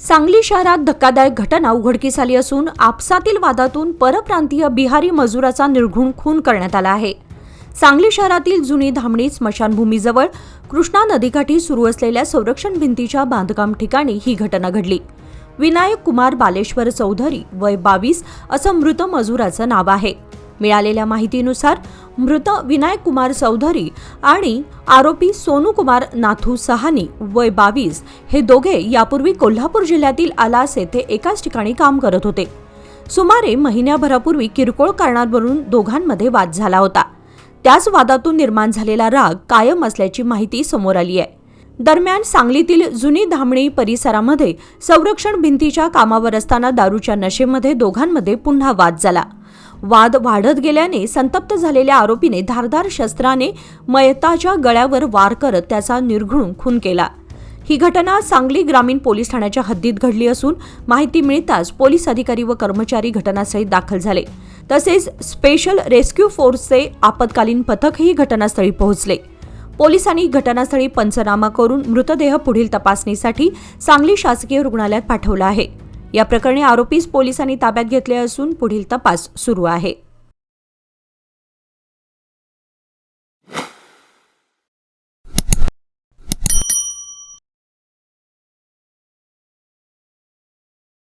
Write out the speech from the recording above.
सांगली शहरात धक्कादायक घटना उघडकीस आली असून आपसातील वादातून परप्रांतीय बिहारी मजुराचा निर्घृण खून करण्यात आला आहे। सांगली शहरातील जुनी धामणी स्मशानभूमीजवळ कृष्णा नदीकाठी सुरू असलेल्या संरक्षण भिंतीच्या बांधकाम ठिकाणी ही घटना घडली। विनायक कुमार बालेश्वर चौधरी वय 22 असं मृत मजुराचं नाव आहे। मिळालेल्या माहितीनुसार मृत विनायक कुमार चौधरी आणि आरोपी सोनू कुमार नाथू सहानी वय 22 हे दोघे यापूर्वी कोल्हापूर जिल्ह्यातील आलास येथे एकाच ठिकाणी काम करत होते। सुमारे महिन्याभरापूर्वी किरकोळ कारणांवरून दोघांमध्ये वाद झाला होता। त्याच वादातून निर्माण झालेला राग कायम असल्याची माहिती समोर आली आहे। दरम्यान सांगलीतील जुनी धामणी परिसरामध्ये संरक्षण भिंतीच्या कामावर असताना दारूच्या नशेमध्ये दोघांमध्ये पुन्हा वाद झाला। वाद वाढत गेल्याने संतप्त झालेल्या आरोपीने धारदार शस्त्राने मयताच्या गळ्यावर वार करत त्याचा निर्घृण खून केला। ही घटना सांगली ग्रामीण पोलीस ठाण्याच्या हद्दीत घडली असून माहिती मिळताच पोलीस अधिकारी व कर्मचारी घटनास्थळी दाखल झाले। तसेच स्पेशल रेस्क्यू फोर्सचे आपत्कालीन पथकही घटनास्थळी पोहोचले। पोलिसांनी घटनास्थळी पंचनामा करून मृतदेह पुढील तपासणीसाठी सांगली शासकीय रुग्णालयात पाठवला आहे। या प्रकरणी आरोपीस पोलिसांनी ताब्यात घेतले असून पुढील तपास सुरू आहे।